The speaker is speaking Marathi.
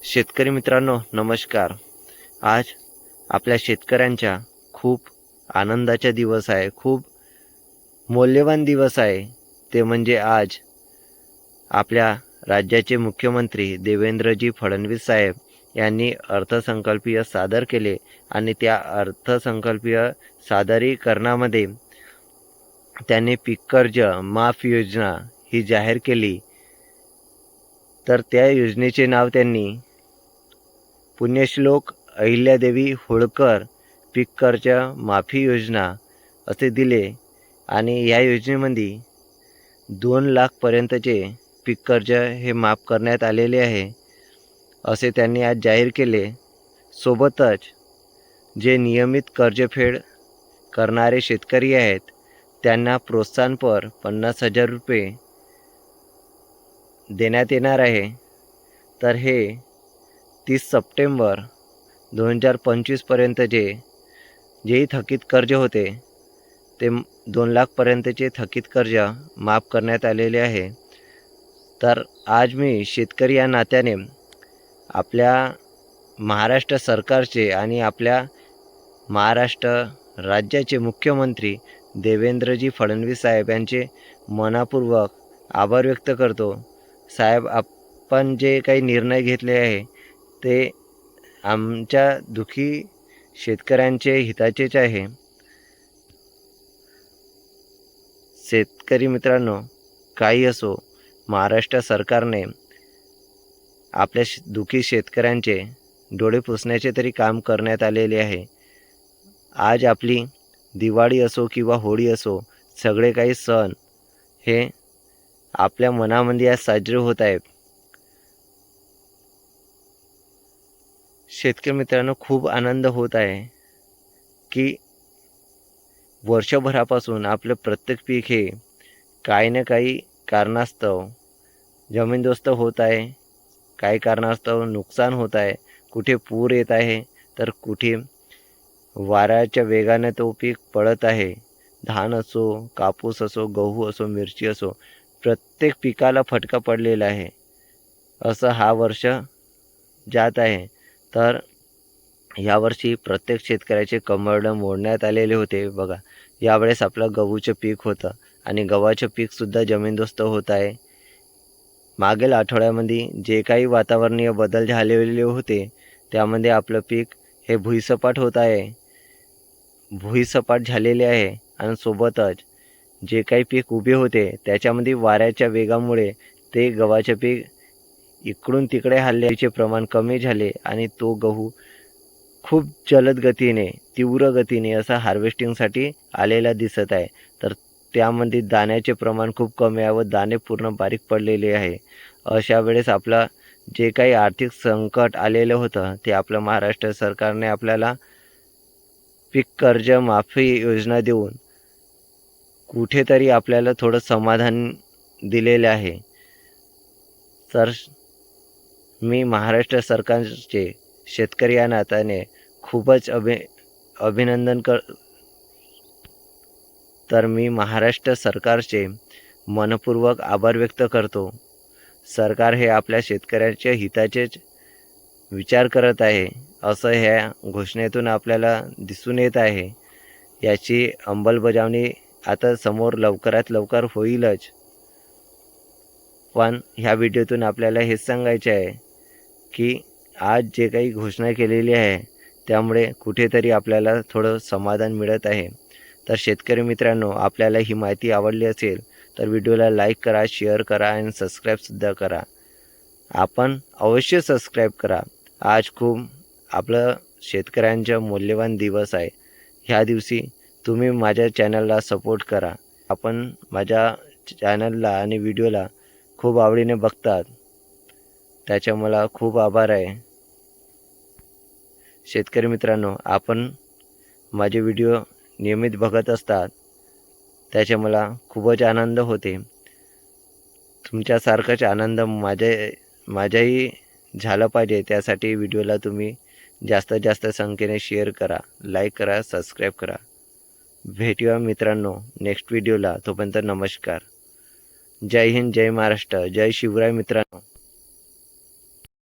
शेतकरी मित्रांनो नमस्कार। आज आपल्या शेतकऱ्यांच्या खूप आनंदाचा दिवस आहे, खूप मौल्यवान दिवस आहे। ते म्हणजे आज आपल्या राज्याचे मुख्यमंत्री देवेंद्रजी फडणवीस साहेब यांनी अर्थसंकल्पीय सादर केले आणि त्या अर्थसंकल्पीय सादरीकरणामध्ये त्यांनी पीक कर्ज माफ योजना ही जाहीर केली। तर त्या योजनेचे नाव त्यांनी पुण्यश्लोक अहिल्यादेवी होळकर पीक कर्ज माफी योजना असे दिले आणि या योजनेमध्ये 2 लाखपर्यंतचे पीक कर्ज हे माफ करण्यात आलेले आहे असे त्यांनी आज जाहीर केले। सोबतच जे नियमित कर्जफेड करणारे शेतकरी आहेत त्यांना प्रोत्साहनपर 50,000 रुपये देण्यात येणार आहे। तर हे 30 सप्टेंबर 2025 पर्यंतचे जेही थकीत कर्ज होते ते 2 लाखपर्यंतचे थकीत कर्ज माफ करण्यात आलेले आहे। तर आज मी शेतकरी या नात्याने आपल्या महाराष्ट्र सरकारचे आणि आपल्या महाराष्ट्र राज्याचे मुख्यमंत्री देवेंद्रजी फडणवीस साहेब यांचे मनापूर्वक आभार व्यक्त करतो। साहेब, आपण जे काही निर्णय घेतले आहे ते आमच्या दुखी शेतकऱ्यांचे हिताचेच आहे। शेतकरी मित्रांनो, काही असो, महाराष्ट्र सरकारने आपल्या दुखी शेतकऱ्यांचे डोळे पुसण्याचे तरी काम करण्यात आलेले आहे। आज आपली दिवाळी असो किंवा होळी असो, सगळे काही सण हे आपल्या मनामध्ये आज साजरे होत आहेत। शेतकरी मित्रांनो, खूप आनंद होत आहे की वर्षभरापासून आपलं प्रत्येक पीक हे काही ना काही कारणास्तव जमीनदोस्त होत आहे, काही कारणास्तव नुकसान होत आहे, कुठे पूर येत आहे तर कुठे वाऱ्याच्या वेगाने तो पीक पडत आहे। धान असो, कापूस असो, गहू असो, मिरची असो, प्रत्येक पिकाला फटका पडलेला आहे। असं हा वर्ष जात आहे। तर यावर्षी प्रत्येक शेतकऱ्याचे कंबरडं मोडण्यात आलेले होते। बघा, यावेळेस आपलं गहूचं पीक होतं आणि गव्हाचं पीकसुद्धा जमीनदोस्त होत आहे। मागील आठवड्यामध्ये जे काही वातावरणीय बदल झालेले होते त्यामध्ये आपलं पीक हे भुईसपाट होत आहे, भुईसपाट झालेले आहे। आणि सोबतच जे काही पीक उभे होते त्याच्यामध्ये वाऱ्याच्या वेगामुळे ते गव्हाचे पीक इकडून तिकडे हलण्याचे प्रमाण कमी झाले आणि तो गहू खूप जलद गतीने, तीव्र गतीने असा हार्वेस्टिंगसाठी आलेला दिसत आहे। तर त्यामध्ये दाण्याचे प्रमाण खूप कमी आहे व दाणे पूर्ण बारीक पडलेले आहे। अशा वेळेस आपला जे काही आर्थिक संकट आलेलं होतं ते आपलं महाराष्ट्र सरकारने आपल्याला पीक कर्ज माफी योजना देऊन कुठेतरी आपल्याला थोडं समाधान दिलेले आहे। तर मी महाराष्ट्र सरकारचे शेतकरी या नात्याने खूपच अभिनंदन तर मी महाराष्ट्र सरकारचे मनपूर्वक आभार व्यक्त करतो। सरकार हे आपल्या शेतकऱ्याच्या हिताचेच विचार करत आहे असं ह्या घोषणेतून आपल्याला दिसून येत आहे। याची अंमलबजावणी आता समोर लवकरात लवकर होईलच। पण ह्या व्हिडिओतून आपल्याला हेच सांगायचे आहे की आज जे काही घोषणा केलेली आहे त्यामुळे कुठेतरी आपल्याला थोडं समाधान मिळत आहे। तर शेतकरी मित्रांनो, आपल्याला ही माहिती आवडली असेल तर व्हिडिओला लाईक करा, शेअर करा आणि सबस्क्राईबसुद्धा करा। आपण अवश्य सबस्क्राईब करा। आज खूप आपलं शेतकऱ्यांचा मौल्यवान दिवस आहे। ह्या दिवशी तुम्ही माझ्या चॅनलला सपोर्ट करा। आपण माझ्या चॅनलला आणि व्हिडिओला खूप आवडीने बघतात, त्याच्या मला खूप आभार आहे। शेतकरी मित्रांनो, आपण माझे व्हिडिओ नियमित बघत असतात, त्याचे मला खूपच आनंद होते। तुमच्यासारखाच आनंद माझ्याही झाला पाहिजे, त्यासाठी व्हिडिओला तुम्ही जास्तीत जास्त संख्येने शेअर करा, लाईक करा, सबस्क्राईब करा। भेटूया मित्रांनो नेक्स्ट व्हिडिओला। तोपर्यंत नमस्कार। जय हिंद, जय महाराष्ट्र, जय शिवराय मित्रांनो।